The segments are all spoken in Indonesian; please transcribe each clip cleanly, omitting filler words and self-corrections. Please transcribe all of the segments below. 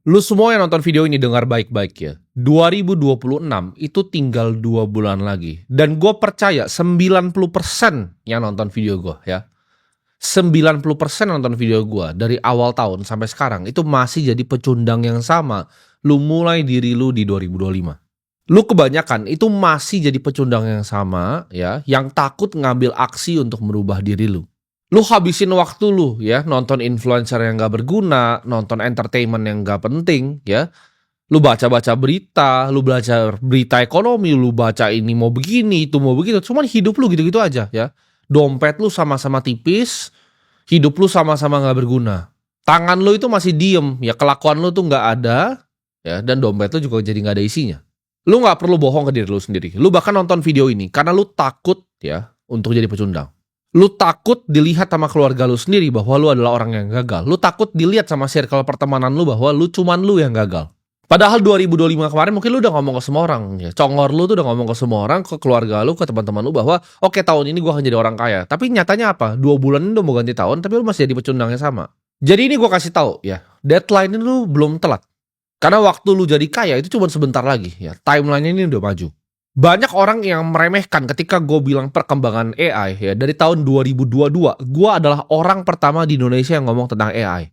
Lu semua yang nonton video ini dengar baik-baik ya. 2026 itu tinggal 2 bulan lagi. Dan gue percaya 90% yang nonton video gue ya. 90% nonton video gue dari awal tahun sampai sekarang itu masih jadi pecundang yang sama. Lu mulai diri lu di 2025. Lu kebanyakan itu masih jadi pecundang yang sama ya, yang takut ngambil aksi untuk merubah diri lu. Lu habisin waktu lu ya, nonton influencer yang gak berguna, nonton entertainment yang gak penting ya. Lu baca-baca berita, lu baca berita ekonomi, lu baca ini mau begini, itu mau begitu. Cuman hidup lu gitu-gitu aja ya. Dompet lu sama-sama tipis, hidup lu sama-sama gak berguna. Tangan lu itu masih diem, ya kelakuan lu tuh gak ada, ya, dan dompet lu juga jadi gak ada isinya. Lu gak perlu bohong ke diri lu sendiri. Lu bahkan nonton video ini karena lu takut ya untuk jadi pecundang. Lu takut dilihat sama keluarga lu sendiri bahwa lu adalah orang yang gagal. Lu takut dilihat sama circle pertemanan lu bahwa lu cuman lu yang gagal. Padahal 2025 kemarin mungkin lu udah ngomong ke semua orang ya. Congor lu tuh udah ngomong ke semua orang, ke keluarga lu, ke teman-teman lu bahwa oke, tahun ini gua akan jadi orang kaya. Tapi nyatanya apa? 2 bulan ini udah mau ganti tahun tapi lu masih jadi pecundang yang sama. Jadi ini gua kasih tahu ya, deadline ini lu belum telat. Karena waktu lu jadi kaya itu cuma sebentar lagi ya. Timeline-nya ini udah maju. Banyak orang yang meremehkan ketika gue bilang perkembangan AI ya. Dari tahun 2022, gue adalah orang pertama di Indonesia yang ngomong tentang AI.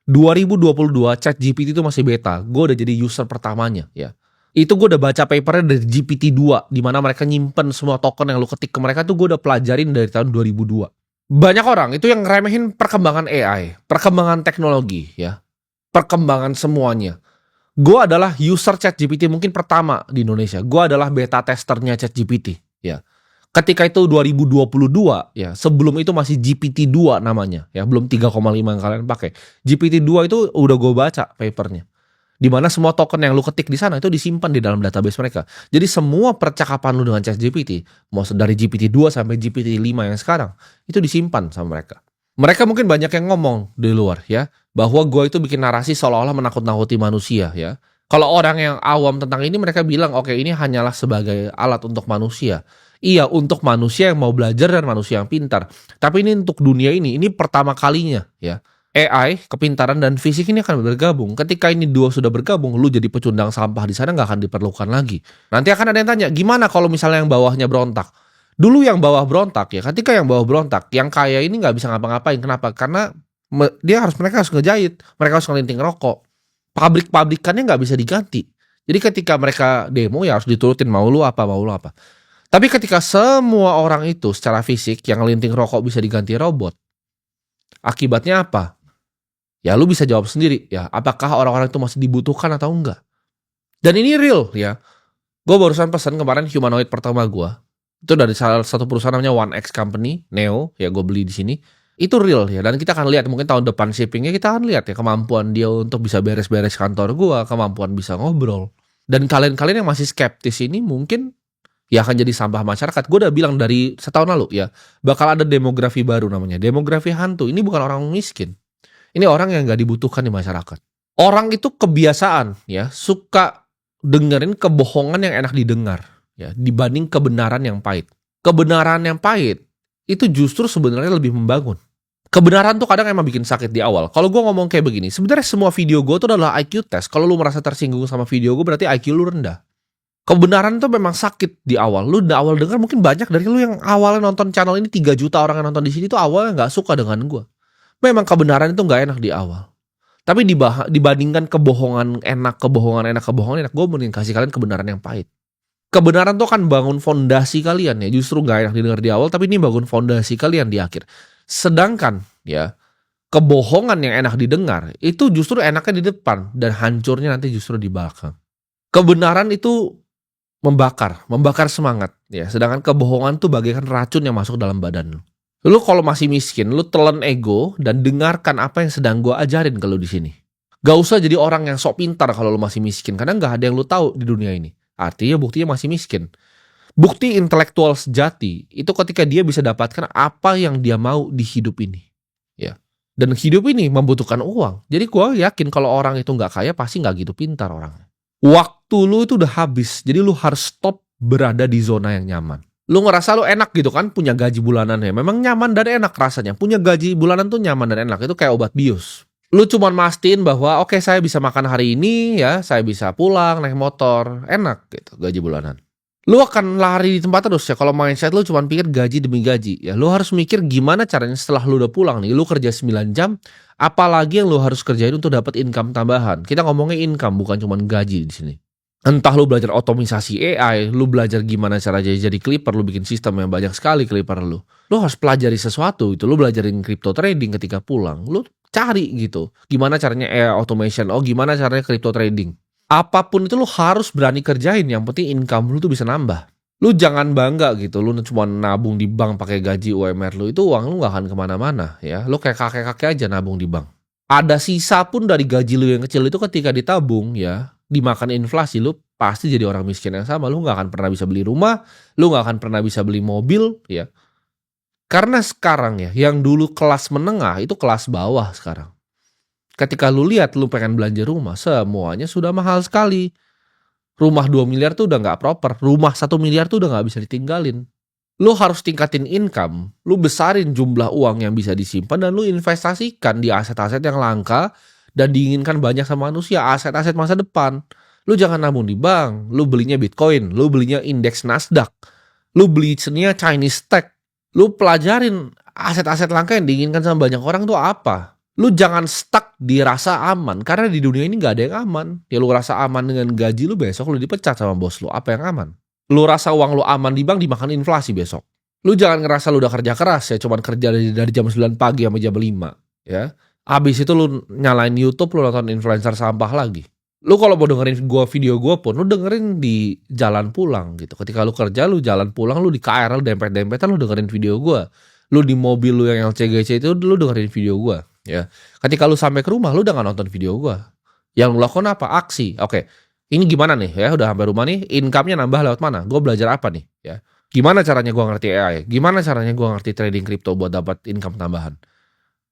2022 ChatGPT itu masih beta. Gue udah jadi user pertamanya ya. Itu gue udah baca papernya dari GPT-2, di mana mereka nyimpen semua token yang lu ketik ke mereka tuh gue udah pelajarin dari tahun 2002. Banyak orang itu yang ngeremehin perkembangan AI, perkembangan teknologi ya, perkembangan semuanya. Gue adalah user ChatGPT mungkin pertama di Indonesia. Gue adalah beta testernya ChatGPT ya. Ketika itu 2022 ya, sebelum itu masih GPT-2 namanya ya, belum 3,5 yang kalian pakai. GPT-2 itu udah gue baca papernya. Di mana semua token yang lu ketik di sana itu disimpan di dalam database mereka. Jadi semua percakapan lu dengan ChatGPT, mau dari GPT-2 sampai GPT-5 yang sekarang, itu disimpan sama mereka. Mereka mungkin banyak yang ngomong di luar ya, bahwa gue itu bikin narasi seolah-olah menakut-nakuti manusia ya. Kalau orang yang awam tentang ini mereka bilang oke, ini hanyalah sebagai alat untuk manusia. Iya, untuk manusia yang mau belajar dan manusia yang pintar. Tapi ini untuk dunia ini pertama kalinya ya. AI, kepintaran dan fisik ini akan bergabung. Ketika ini dua sudah bergabung, lu jadi pecundang sampah di sana nggak akan diperlukan lagi. Nanti akan ada yang tanya, gimana kalau misalnya yang bawahnya berontak? Dulu yang bawah berontak ya, ketika yang bawah berontak, yang kaya ini nggak bisa ngapa-ngapain. Kenapa? Karena mereka harus ngejahit, mereka harus ngelinting rokok. Pabrik-pabrikannya nggak bisa diganti. Jadi ketika mereka demo ya harus diturutin mau lu apa. Tapi ketika semua orang itu secara fisik yang ngelinting rokok bisa diganti robot, akibatnya apa? Ya lu bisa jawab sendiri ya, apakah orang-orang itu masih dibutuhkan atau enggak? Dan ini real ya. Gue barusan pesan kemarin humanoid pertama gue. Itu dari salah satu perusahaan namanya One X Company, Neo, ya gue beli di sini. Itu real ya, dan kita akan lihat mungkin tahun depan shippingnya kita akan lihat ya kemampuan dia untuk bisa beres-beres kantor gue, kemampuan bisa ngobrol. Dan kalian-kalian yang masih skeptis ini mungkin ya akan jadi sampah masyarakat. Gue udah bilang dari setahun lalu ya, bakal ada demografi baru namanya, demografi hantu. Ini bukan orang miskin, ini orang yang gak dibutuhkan di masyarakat. Orang itu kebiasaan ya, suka dengerin kebohongan yang enak didengar. Ya, dibanding kebenaran yang pahit. Kebenaran yang pahit itu justru sebenarnya lebih membangun. Kebenaran tuh kadang emang bikin sakit di awal. Kalau gue ngomong kayak begini, sebenarnya semua video gue tuh adalah IQ test. Kalau lu merasa tersinggung sama video gue, berarti IQ lu rendah. Kebenaran tuh memang sakit di awal. Lu di awal denger mungkin banyak dari lu yang awalnya nonton channel ini 3 juta orang yang nonton di sini tuh awalnya nggak suka dengan gue. Memang kebenaran itu nggak enak di awal. Tapi dibandingkan kebohongan enak, gue mending kasih kalian kebenaran yang pahit. Kebenaran tuh kan bangun fondasi kalian ya. Justru gak enak didengar di awal, tapi ini bangun fondasi kalian di akhir. Sedangkan ya, kebohongan yang enak didengar itu justru enaknya di depan dan hancurnya nanti justru di belakang. Kebenaran itu membakar semangat ya. Sedangkan kebohongan tuh bagaikan racun yang masuk dalam badan lu. Lu kalau masih miskin, lu telan ego dan dengarkan apa yang sedang gue ajarin ke lu di sini. Gak usah jadi orang yang sok pintar kalau lu masih miskin, karena gak ada yang lu tahu di dunia ini. Artinya buktinya masih miskin. Bukti intelektual sejati itu ketika dia bisa dapatkan apa yang dia mau di hidup ini. Ya. Dan hidup ini membutuhkan uang. Jadi gue yakin kalau orang itu gak kaya pasti gak gitu pintar orangnya. Waktu lu itu udah habis. Jadi lu harus stop berada di zona yang nyaman. Lu ngerasa lu enak gitu kan, punya gaji bulanan ya. Memang nyaman dan enak rasanya. Punya gaji bulanan tuh nyaman dan enak. Itu kayak obat bius. Lu cuman mastiin bahwa oke saya bisa makan hari ini ya, saya bisa pulang naik motor, enak gitu gaji bulanan. Lu akan lari di tempat terus ya kalau mindset lu cuman pikir gaji demi gaji. Ya lu harus mikir gimana caranya setelah lu udah pulang nih, lu kerja 9 jam, apalagi yang lu harus kerjain untuk dapat income tambahan. Kita ngomongnya income bukan cuman gaji di sini. Entah lu belajar otomisasi AI, lu belajar gimana cara jadi clipper, lu bikin sistem yang banyak sekali clipper lu. Lu harus pelajari sesuatu itu, lu belajarin crypto trading ketika pulang. Lu cari gitu. Gimana caranya AI automation, gimana caranya crypto trading. Apapun itu lu harus berani kerjain, yang penting income lu tuh bisa nambah. Lu jangan bangga gitu, lu cuma nabung di bank pakai gaji UMR lu, itu uang lu gak akan kemana-mana ya. Lu kayak kakek-kakek aja nabung di bank. Ada sisa pun dari gaji lu yang kecil itu ketika ditabung ya, dimakan inflasi, lu pasti jadi orang miskin yang sama. Lu gak akan pernah bisa beli rumah, lu gak akan pernah bisa beli mobil ya. Karena sekarang ya, yang dulu kelas menengah itu kelas bawah sekarang. Ketika lu lihat lu pengen belanja rumah, semuanya sudah mahal sekali. Rumah 2 miliar tuh udah gak proper, rumah 1 miliar tuh udah gak bisa ditinggalin. Lu harus tingkatin income, lu besarin jumlah uang yang bisa disimpan dan lu investasikan di aset-aset yang langka dan diinginkan banyak sama manusia, aset-aset masa depan. Lu jangan nabung di bank, lu belinya Bitcoin, lu belinya indeks Nasdaq, lu belinya Chinese tech. Lu pelajarin aset-aset langka yang diinginkan sama banyak orang tuh apa. Lu jangan stuck di rasa aman, karena di dunia ini gak ada yang aman. Ya lu rasa aman dengan gaji lu, besok lu dipecat sama bos lu, apa yang aman? Lu rasa uang lu aman di bank, dimakan inflasi besok. Lu jangan ngerasa lu udah kerja keras ya, cuman kerja dari jam 9 pagi sampai jam 5 ya. Habis itu lu nyalain YouTube, lu nonton influencer sampah lagi. Lu kalau mau dengerin video gua pun, lu dengerin di jalan pulang gitu. Ketika lu kerja, lu jalan pulang, lu di KRL dempet-dempetan, lu dengerin video gua. Lu di mobil lu yang LCGC itu, lu dengerin video gua ya. Ketika lu sampai ke rumah, lu udah gak nonton video gua. Yang lu lakukan apa? Aksi. Oke, ini gimana nih ya, udah sampai rumah nih, income-nya nambah lewat mana? Gue belajar apa nih ya? Gimana caranya gue ngerti AI? Gimana caranya gue ngerti trading crypto buat dapat income tambahan?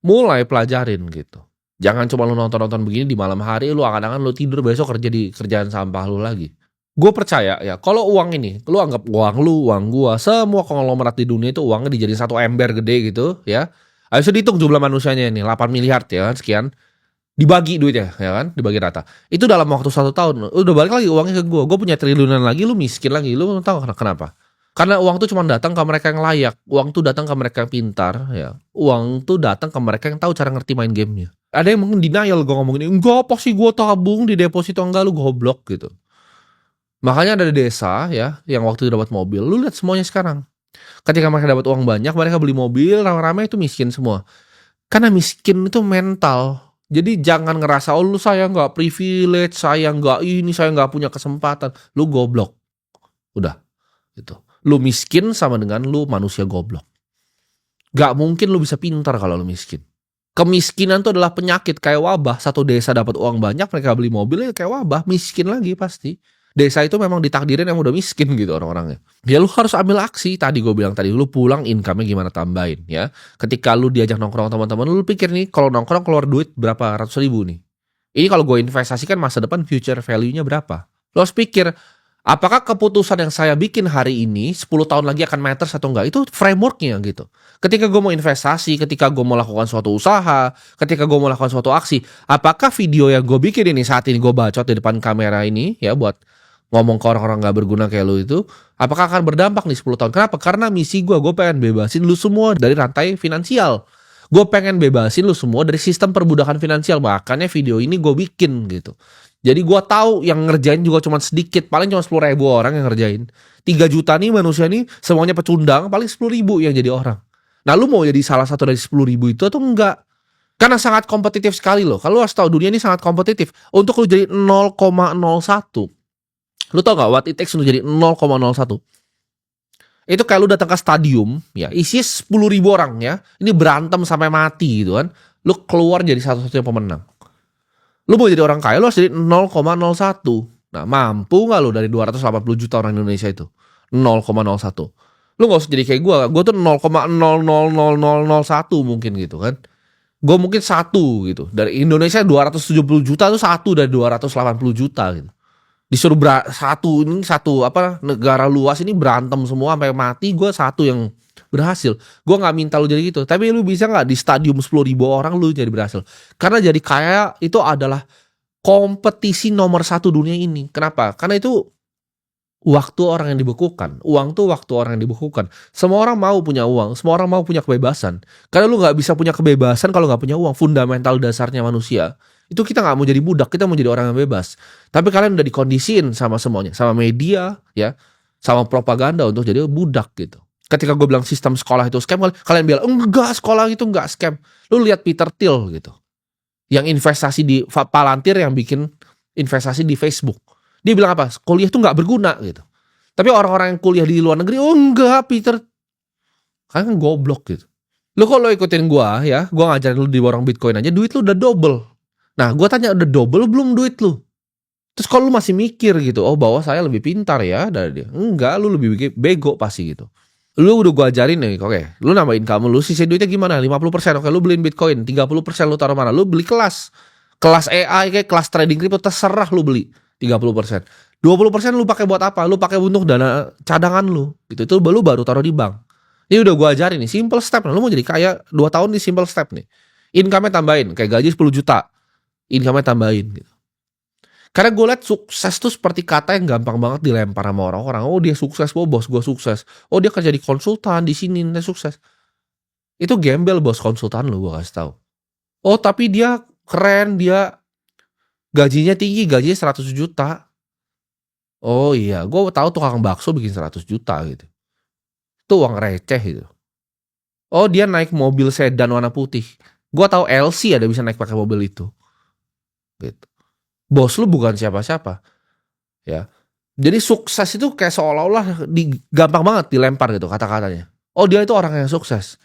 Mulai pelajarin gitu. Jangan cuma lu nonton-nonton begini di malam hari, lu angan-angan lu tidur besok kerja di kerjaan sampah lu lagi. Gue percaya ya, kalau uang ini, lu anggap uang lu, uang gua, semua konglomerat di dunia itu uangnya dijadiin satu ember gede gitu ya. Habis itu dihitung jumlah manusianya ini, 8 miliar ya kan, sekian. Dibagi duitnya ya kan, dibagi rata. Itu dalam waktu 1 tahun, udah balik lagi uangnya ke gue punya triliunan lagi, lu miskin lagi. Lu tahu kenapa? Karena uang tuh cuma datang ke mereka yang layak, uang tuh datang ke mereka yang pintar ya, uang tuh datang ke mereka yang tahu cara ngerti main gamenya. Ada yang mungkin denial, gue ngomongin enggak, apa sih gue tabung di deposito, enggak, lu goblok gitu. Makanya ada desa ya, yang waktu itu dapat mobil, lu lihat semuanya sekarang. Ketika mereka dapat uang banyak, mereka beli mobil, rame-rame itu miskin semua. Karena miskin itu mental. Jadi jangan ngerasa, lu saya nggak privilege, saya nggak ini, saya nggak punya kesempatan. Lu goblok. Udah, gitu. Lu miskin sama dengan lu manusia goblok. Gak mungkin lu bisa pintar kalau lu miskin. Kemiskinan itu adalah penyakit kayak wabah. Satu desa dapat uang banyak, mereka beli mobil ya kayak wabah, miskin lagi pasti. Desa itu memang ditakdirin yang udah miskin gitu orang-orangnya. Ya lu harus ambil aksi. Tadi gue bilang tadi, lu pulang income-nya gimana tambahin ya. Ketika lu diajak nongkrong teman-teman, lu pikir nih kalau nongkrong keluar duit berapa ratus ribu nih. Ini kalau gue investasikan masa depan future value-nya berapa. Lu harus pikir, apakah keputusan yang saya bikin hari ini 10 tahun lagi akan matters atau enggak? Itu framework-nya gitu. Ketika gue mau investasi, ketika gue mau lakukan suatu usaha, ketika gue mau lakukan suatu aksi, apakah video yang gue bikin ini saat ini gue bacot di depan kamera ini ya buat ngomong ke orang-orang gak berguna kayak lu itu, apakah akan berdampak nih 10 tahun? Kenapa? Karena misi gue pengen bebasin lu semua dari rantai finansial. Gue pengen bebasin lu semua dari sistem perbudakan finansial. Makanya video ini gue bikin gitu. Jadi gue tahu yang ngerjain juga cuma sedikit, paling cuma 10.000 orang yang ngerjain. 3 juta nih manusia nih semuanya pecundang, paling 10.000 yang jadi orang. Nah lu mau jadi salah satu dari 10.000 itu atau enggak? Karena sangat kompetitif sekali loh. Kalau lu harus tahu dunia ini sangat kompetitif. Untuk lu jadi 0,01, lu tau gak what it takes untuk jadi 0,01? Itu kayak lu datang ke stadium ya, isi 10.000 orang ya, ini berantem sampai mati gitu kan. Lu keluar jadi satu-satunya pemenang. Lu mau jadi orang kaya, lu harus jadi 0,01. Nah mampu gak lu dari 280 juta orang Indonesia itu 0,01? Lu gak usah jadi kayak gue tuh 0,00001 mungkin gitu kan. Gue mungkin 1 gitu. Dari Indonesia 270 juta tuh 1 dari 280 juta gitu. Disuruh satu negara luas ini berantem semua sampai mati, gue 1 yang berhasil. Gue nggak minta lu jadi gitu, tapi lu bisa nggak di stadium 10.000 orang lu jadi berhasil? Karena jadi kaya itu adalah kompetisi nomor satu dunia ini. Kenapa? Karena itu waktu orang yang dibekukan. Uang tuh waktu orang yang dibekukan. Semua orang mau punya uang, semua orang mau punya kebebasan. Karena lu nggak bisa punya kebebasan kalau nggak punya uang. Fundamental dasarnya manusia itu kita nggak mau jadi budak, kita mau jadi orang yang bebas. Tapi kalian udah dikondisiin sama semuanya, sama media, ya, sama propaganda untuk jadi budak gitu. Ketika gue bilang sistem sekolah itu scam, kalian bilang enggak, sekolah itu enggak scam. Lu lihat Peter Thiel gitu, yang investasi di Palantir, yang bikin investasi di Facebook. Dia bilang apa? Kuliah itu nggak berguna gitu. Tapi orang-orang yang kuliah di luar negeri, oh enggak Peter, kalian kan goblok gitu. Lu kalau ikutin gua ya, gua ngajarin lu di borong Bitcoin aja, duit lu udah double. Nah, gua tanya udah double belum duit lu? Terus kalau lu masih mikir gitu, oh bahwa saya lebih pintar ya dari dia. Enggak, lu lebih bego pasti gitu. Lu udah gua ajarin nih, oke. Lu nambah income lu, sisa duitnya gimana? 50%, oke, lu beliin Bitcoin, 30% lu taruh mana? Lu beli kelas. Kelas AI kayak kelas trading crypto, terserah lu beli. 30%. 20% lu pakai buat apa? Lu pakai untuk dana cadangan lu. Itu lu baru taruh di bank. Ini udah gua ajarin nih, simple step. Lu mau jadi kaya 2 tahun di simple step nih. Income-nya tambahin, kayak gaji 10 juta. Income-nya tambahin gitu. Karena gue liat sukses tuh seperti kata yang gampang banget dilempar sama orang-orang. Oh dia sukses, oh bos gue sukses. Oh dia kerja di konsultan di sini, dia sukses. Itu gembel bos konsultan lu, gue kasih tahu. Oh tapi dia keren, dia gajinya tinggi, gajinya 100 juta. Oh iya, gue tahu tukang bakso bikin 100 juta gitu. Itu uang receh gitu. Oh dia naik mobil sedan warna putih. Gue tahu LC ada bisa naik pakai mobil itu. Gitu. Bos lu bukan siapa-siapa. Ya. Jadi sukses itu kayak seolah-olah gampang banget dilempar gitu kata-katanya. Oh dia itu orang yang sukses.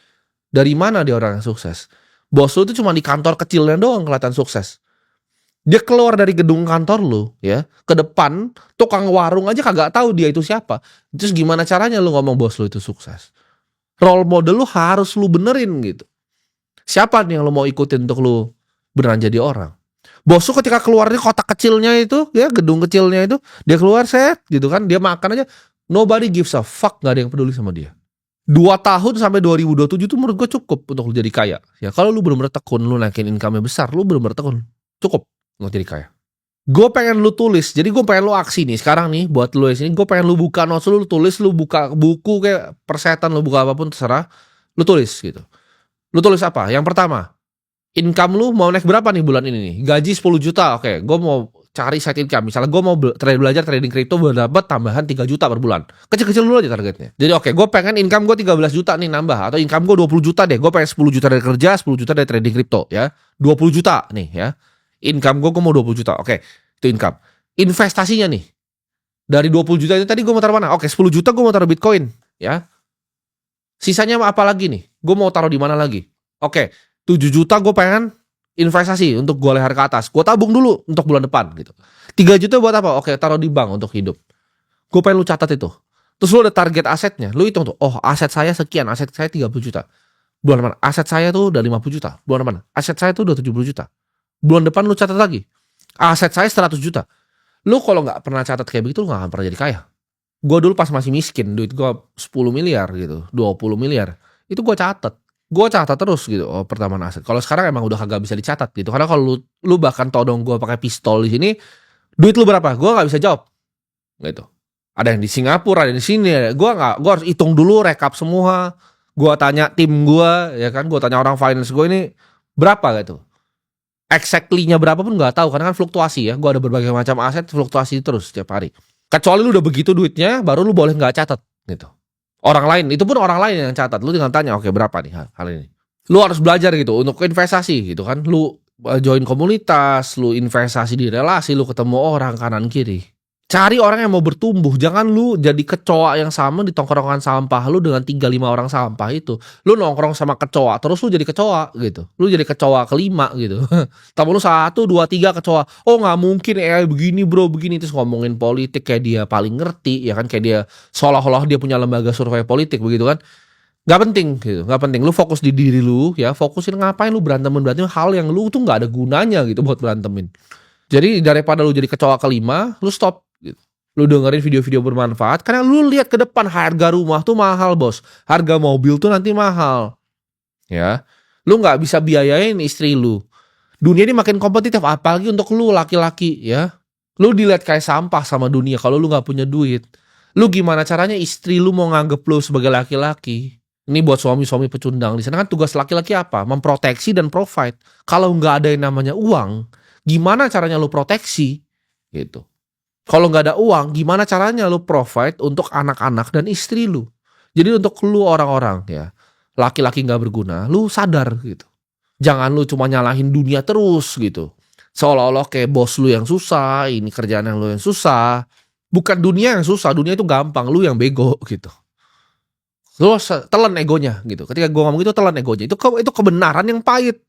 Dari mana dia orang yang sukses? Bos lu itu cuma di kantor kecilnya doang kelihatan sukses. Dia keluar dari gedung kantor lu, ya, ke depan, tukang warung aja kagak tahu dia itu siapa. Terus gimana caranya lu ngomong bos lu itu sukses? Role model lu harus lu benerin gitu. Siapa nih yang lu mau ikutin untuk lu beneran jadi orang? Bos lu ketika keluar dari kotak kecilnya itu, ya, gedung kecilnya itu, dia keluar set gitu kan, dia makan aja, nobody gives a fuck, gak ada yang peduli sama dia. 2 tahun sampai 2027 tuh menurut gue cukup untuk lu jadi kaya. Ya kalau lu bener-bener tekun, lu naikin income-nya besar, lu bener-bener tekun, cukup untuk jadi kaya. Gue pengen lu tulis, jadi gue pengen lu aksi nih sekarang nih buat lu di sini. Gue pengen lu buka notes lu tulis, lu buka buku kayak persetan, lu buka apapun terserah, lu tulis gitu. Lu tulis apa? Yang pertama, income lu mau naik berapa nih bulan ini nih? Gaji 10 juta, oke. Gue mau cari side income. Misalnya gue mau belajar trading crypto, gue dapat tambahan 3 juta per bulan. Kecil-kecil dulu aja targetnya. Jadi oke, gue pengen income gue 13 juta nih nambah. Atau income gue 20 juta deh. Gue pengen 10 juta dari kerja, 10 juta dari trading crypto ya. 20 juta nih ya. Income gue mau 20 juta. Oke, itu income. Investasinya nih. Dari 20 juta itu tadi gue mau taruh mana? Oke, 10 juta gue mau taruh Bitcoin ya. Sisanya apa lagi nih? Gue mau taruh di mana lagi? Oke, 7 juta gue pengen investasi untuk gue leher ke atas. Gue tabung dulu untuk bulan depan gitu. 3 juta buat apa? Oke, taruh di bank untuk hidup. Gue pengen lu catat itu. Terus lu ada target asetnya. Lu hitung tuh. Oh, aset saya sekian. Aset saya 30 juta. Bulan depan. Aset saya tuh udah 50 juta. Bulan depan. Aset saya tuh udah 70 juta. Bulan depan lu catat lagi. Aset saya 100 juta. Lu kalau gak pernah catat kayak begitu, lu gak akan pernah jadi kaya. Gue dulu pas masih miskin. Duit gue 10 miliar gitu. 20 miliar. Itu gue catat. Gue catat terus gitu, oh pertambahan aset. Kalau sekarang emang udah kagak bisa dicatat gitu. Karena kalau lu bahkan todong gue pakai pistol di sini, duit lu berapa? Gue nggak bisa jawab. Gitu. Ada yang di Singapura, ada yang di sini. Gue harus hitung dulu, rekap semua. Gue tanya tim gue, ya kan. Gue tanya orang finance gue ini berapa gitu. Exactly-nya berapa pun nggak tahu, karena kan fluktuasi ya. Gue ada berbagai macam aset, fluktuasi terus setiap hari. Kecuali lu udah begitu duitnya, baru lu boleh nggak catat gitu. Orang lain, itu pun orang lain yang catat. Lu tinggal tanya, oke berapa nih hal ini. Lu harus belajar gitu untuk investasi gitu kan. Lu join komunitas, lu investasi di relasi, lu ketemu orang kanan kiri. Cari orang yang mau bertumbuh. Jangan lu jadi kecoa yang sama di tongkrongan sampah lu dengan 3-5 orang sampah itu. Lu nongkrong sama kecoa, terus lu jadi kecoa gitu. Lu jadi kecoa kelima gitu. Tapi lu 1, 2, 3 kecoa. Oh gak mungkin begini bro, begini. Terus ngomongin politik kayak dia paling ngerti. Ya kan, kayak dia seolah-olah dia punya lembaga survei politik begitu kan. Gak penting gitu, gak penting. Lu fokus di diri lu ya. Fokusin ngapain lu berantemin hal yang lu tuh gak ada gunanya gitu buat berantemin. Jadi daripada lu jadi kecoa kelima, lu stop gitu. Lu dengerin video-video bermanfaat karena lu lihat ke depan harga rumah tuh mahal, Bos. Harga mobil tuh nanti mahal. Ya. Lu nggak bisa biayain istri lu. Dunia ini makin kompetitif, apalagi untuk lu laki-laki ya. Lu dilihat kayak sampah sama dunia kalau lu nggak punya duit. Lu gimana caranya istri lu mau nganggep lu sebagai laki-laki? Ini buat suami-suami pecundang. Di sana kan tugas laki-laki apa? Memproteksi dan provide. Kalau nggak ada yang namanya uang, gimana caranya lu proteksi? Gitu. Kalau nggak ada uang, gimana caranya lu provide untuk anak-anak dan istri lu? Jadi untuk lu orang-orang ya, laki-laki nggak berguna, lu sadar gitu. Jangan lu cuma nyalahin dunia terus gitu. Seolah-olah kayak bos lu yang susah, ini kerjaan yang lu yang susah. Bukan dunia yang susah, dunia itu gampang, lu yang bego gitu. Lu telan egonya gitu. Ketika gua ngomong itu telan egonya. Itu kebenaran yang pahit.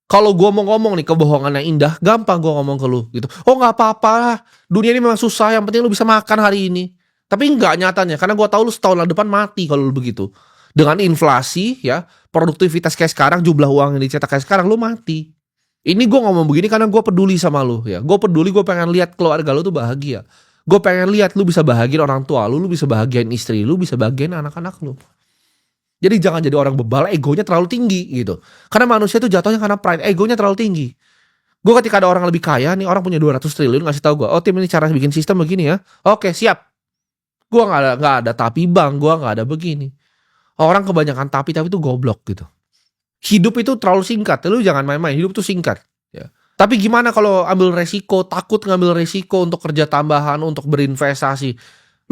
Kalau gue mau ngomong nih kebohongan yang indah, gampang gue ngomong ke lu gitu. Oh nggak apa-apa, dunia ini memang susah, yang penting lu bisa makan hari ini. Tapi nggak nyatanya, karena gue tahu lu setahun depan mati kalau lu begitu. Dengan inflasi ya, produktivitas kayak sekarang, jumlah uang yang dicetak kayak sekarang, lu mati. Ini gue ngomong begini karena gue peduli sama lu ya. Gue peduli, gue pengen lihat keluarga lu tuh bahagia. Gue pengen lihat lu bisa bahagiain orang tua lu bisa bahagiain istri lu, bisa bahagiain anak-anak lu. Jadi jangan jadi orang bebal, egonya terlalu tinggi gitu. Karena manusia itu jatuhnya karena pride, egonya terlalu tinggi. Gue ketika ada orang lebih kaya nih, orang punya 200 triliun ngasih tahu gue, oh Tim ini cara bikin sistem begini ya. Oke siap. Gue nggak ada tapi bang, gue nggak ada begini. Orang kebanyakan tapi itu goblok gitu. Hidup itu terlalu singkat, lu jangan main-main. Hidup itu singkat. Ya. Tapi gimana kalau ambil resiko, takut ngambil resiko untuk kerja tambahan, untuk berinvestasi.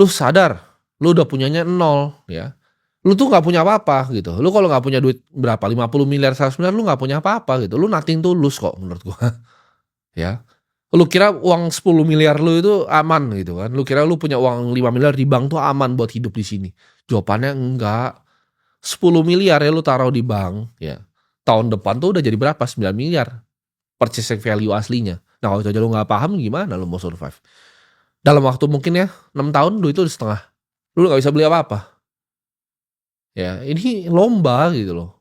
Lu sadar, lu udah punyanya 0 ya. Lu tuh gak punya apa-apa gitu. Lu kalau gak punya duit berapa, 50 miliar, 100 miliar, lu gak punya apa-apa gitu. Lu nothing tulus kok menurut gua. Ya. Lu kira uang 10 miliar lu itu aman gitu kan. Lu kira lu punya uang 5 miliar di bank tuh aman buat hidup di sini. Jawabannya enggak. 10 miliar ya lu taruh di bank ya. Tahun depan tuh udah jadi berapa? 9 miliar. Purchasing value aslinya. Nah kalau aja lu gak paham gimana lu mau survive. Dalam waktu mungkin ya 6 tahun lu itu udah setengah. Lu gak bisa beli apa-apa. Ya, ini lomba gitu loh.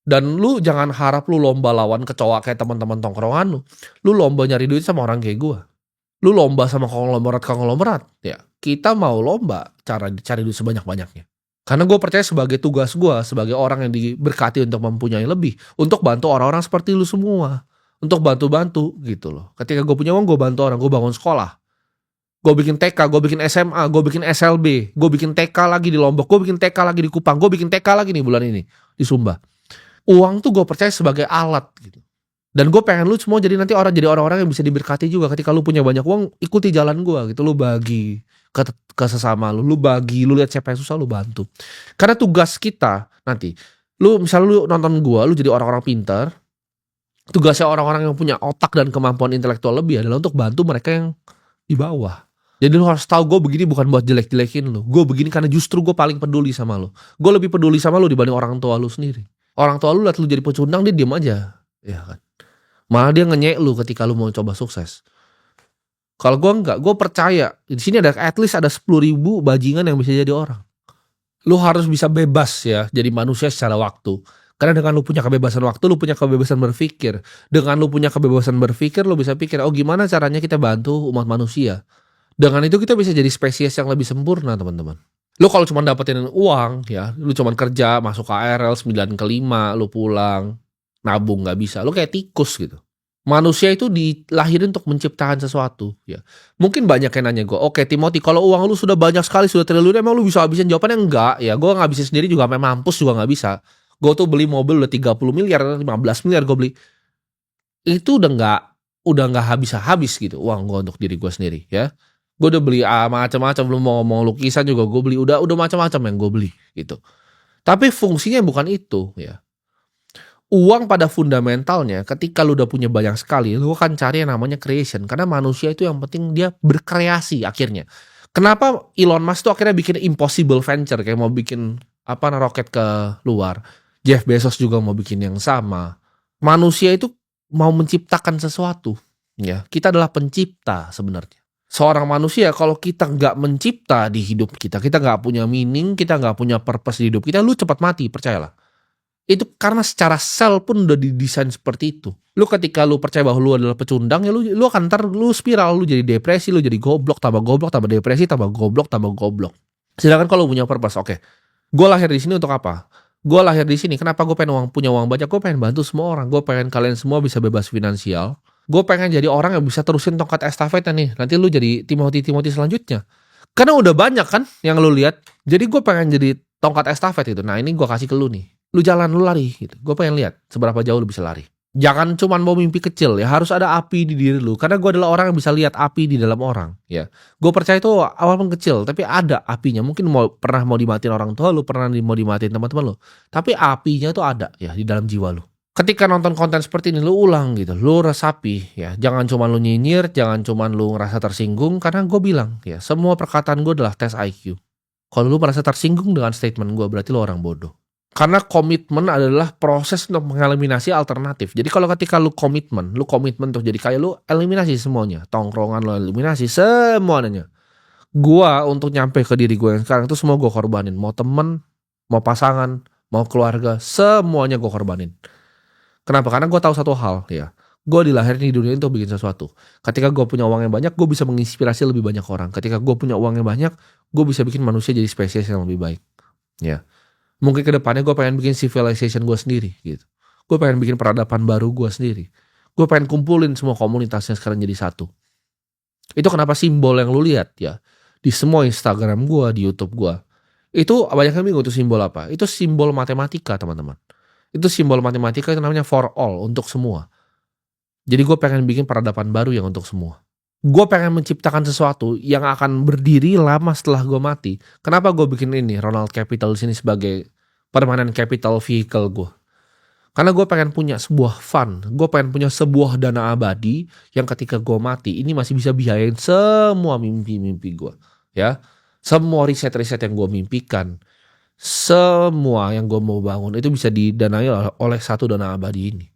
Dan lu jangan harap lu lomba lawan kecoa kayak teman-teman tongkrongan lu. Lu lomba nyari duit sama orang kayak gua. Lu lomba sama konglomerat. Ya, kita mau lomba cara cari duit sebanyak-banyaknya. Karena gue percaya sebagai tugas gue, sebagai orang yang diberkati untuk mempunyai lebih, untuk bantu orang-orang seperti lu semua. Untuk bantu-bantu gitu loh. Ketika gue punya uang, gue bantu orang, gue bangun sekolah. Gue bikin TK, gue bikin SMA, gue bikin SLB, gue bikin TK lagi di Lombok, gue bikin TK lagi di Kupang, gue bikin TK lagi nih bulan ini di Sumba. Uang tuh gue percaya sebagai alat gitu. Dan gue pengen lu semua jadi nanti jadi orang-orang yang bisa diberkati juga. Ketika lu punya banyak uang, ikuti jalan gue gitu. Lu bagi ke sesama lu bagi, lu lihat siapa yang susah, lu bantu. Karena tugas kita nanti, misalnya lu nonton gue, lu jadi orang-orang pintar. Tugasnya orang-orang yang punya otak dan kemampuan intelektual lebih adalah untuk bantu mereka yang di bawah. Jadi lu harus tahu gue begini bukan buat jelek-jelekin lu. Gue begini karena justru gue paling peduli sama lu. Gue lebih peduli sama lu dibanding orang tua lu sendiri. Orang tua lu liat lu jadi pecundang, dia diem aja. Ya kan. Malah dia ngenyek lu ketika lu mau coba sukses. Kalau gue enggak, gue percaya di sini ada at least ada 10.000 bajingan yang bisa jadi orang. Lu harus bisa bebas ya jadi manusia secara waktu. Karena dengan lu punya kebebasan waktu, lu punya kebebasan berpikir. Dengan lu punya kebebasan berpikir, lu bisa pikir, oh gimana caranya kita bantu umat manusia. Dengan itu kita bisa jadi spesies yang lebih sempurna teman-teman. Lu kalau cuma dapetin uang ya, lu cuma kerja, masuk KRL 9 ke 5, lu pulang, nabung gak bisa. Lu kayak tikus gitu. Manusia itu dilahirin untuk menciptakan sesuatu ya. Mungkin banyak yang nanya gue, oke Timothy, kalau uang lu sudah banyak sekali, sudah triliun, emang lu bisa habisin? Jawabannya enggak ya. Gue ngabisin sendiri juga sampai mampus juga gak bisa. Gue tuh beli mobil udah 30 miliar, 15 miliar gue beli. Itu udah gak habis gitu uang gue untuk diri gue sendiri ya. Gue udah beli macam-macam, belum mau ngomong lukisan juga gue beli, udah macam-macam yang gue beli gitu. Tapi fungsinya bukan itu ya. Uang pada fundamentalnya ketika lu udah punya banyak sekali, lu akan cari yang namanya creation. Karena manusia itu yang penting dia berkreasi akhirnya. Kenapa Elon Musk tuh akhirnya bikin impossible venture, kayak mau bikin roket ke luar. Jeff Bezos juga mau bikin yang sama. Manusia itu mau menciptakan sesuatu ya. Kita adalah pencipta sebenarnya. Seorang manusia kalau kita nggak mencipta di hidup kita nggak punya meaning, kita nggak punya purpose di hidup kita, lu cepat mati, percayalah. Itu karena secara sel pun udah didesain seperti itu. Lu ketika lu percaya bahwa lu adalah pecundang, ya lu akan lu spiral, lu jadi depresi, lu jadi goblok, tambah depresi, tambah goblok. Sedangkan kalau lu punya purpose, oke. Gue lahir di sini untuk apa? Gue lahir di sini, kenapa gue pengen punya uang banyak? Gue pengen bantu semua orang. Gue pengen kalian semua bisa bebas finansial. Gue pengen jadi orang yang bisa terusin tongkat estafetnya nih. Nanti lu jadi Timothy selanjutnya. Karena udah banyak kan yang lu lihat. Jadi gue pengen jadi tongkat estafet itu. Nah ini gue kasih ke lu nih. Lu jalan, lu lari gitu. Gue pengen lihat seberapa jauh lu bisa lari. Jangan cuman mau mimpi kecil ya, harus ada api di diri lu. Karena gue adalah orang yang bisa lihat api di dalam orang ya. Gue percaya itu awal pun kecil, tapi ada apinya. Mungkin pernah mau dimatiin orang tua lu, pernah mau dimatiin teman-teman lu. Tapi apinya itu ada ya di dalam jiwa lu. Ketika nonton konten seperti ini, lu ulang gitu, lu resapi ya. Jangan cuma lu nyinyir, jangan cuma lu ngerasa tersinggung. Karena gue bilang ya, semua perkataan gue adalah tes IQ. Kalau lu merasa tersinggung dengan statement gue, berarti lu orang bodoh. Karena komitmen adalah proses untuk mengeliminasi alternatif. Jadi kalau ketika lu komitmen untuk jadi kaya, lu eliminasi semuanya. Tongkrongan lu eliminasi semuanya. Gua untuk nyampe ke diri gue yang sekarang itu semua gue korbanin. Mau temen, mau pasangan, mau keluarga, semuanya gue korbanin. Kenapa? Karena gue tahu satu hal ya. Gue dilahirin di dunia ini untuk bikin sesuatu. Ketika gue punya uang yang banyak, gue bisa menginspirasi lebih banyak orang. Ketika gue punya uang yang banyak, gue bisa bikin manusia jadi spesies yang lebih baik. Ya. Mungkin kedepannya gue pengen bikin civilization gue sendiri gitu. Gue pengen bikin peradaban baru gue sendiri. Gue pengen kumpulin semua komunitasnya sekarang jadi satu. Itu kenapa simbol yang lu lihat ya di semua Instagram gue, di YouTube gue, itu banyak yang bingung itu simbol apa. Itu simbol matematika teman-teman. Itu simbol matematika itu namanya for all, untuk semua. Jadi gue pengen bikin peradaban baru yang untuk semua. Gue pengen menciptakan sesuatu yang akan berdiri lama setelah gue mati. Kenapa gue bikin ini Ronald Capital di sini sebagai permanent capital vehicle gue? Karena gue pengen punya sebuah fund. Gue pengen punya sebuah dana abadi yang ketika gue mati ini masih bisa biayain semua mimpi-mimpi gue. Ya, semua riset-riset yang gue mimpikan, semua yang gue mau bangun itu bisa didanai oleh satu dana abadi ini.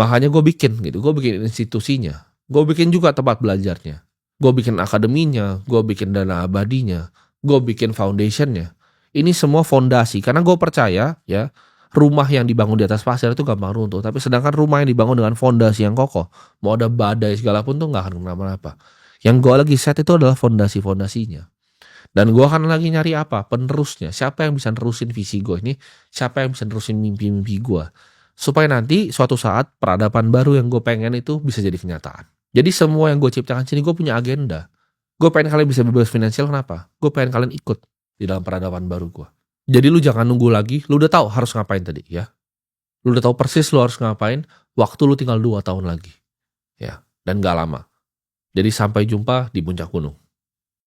Makanya gue bikin gitu. Gue bikin institusinya. Gue bikin juga tempat belajarnya. Gue bikin akademinya, gue bikin dana abadinya, gue bikin foundationnya. Ini semua fondasi, karena gue percaya ya, rumah yang dibangun di atas pasir itu gampang runtuh. Tapi sedangkan rumah yang dibangun dengan fondasi yang kokoh, mau ada badai segala pun tuh gak akan kenapa-napa. Yang gue lagi set itu adalah fondasi-fondasinya. Dan gue akan lagi nyari apa? Penerusnya. Siapa yang bisa nerusin visi gue ini? Siapa yang bisa nerusin mimpi-mimpi gue? Supaya nanti suatu saat peradaban baru yang gue pengen itu bisa jadi kenyataan. Jadi semua yang gue ciptakan sini gue punya agenda. Gue pengen kalian bisa bebas finansial, kenapa? Gue pengen kalian ikut di dalam peradaban baru gue. Jadi lu jangan nunggu lagi, lu udah tahu harus ngapain tadi ya. Lu udah tahu persis lu harus ngapain, waktu lu tinggal 2 tahun lagi. Ya, dan gak lama. Jadi sampai jumpa di puncak gunung.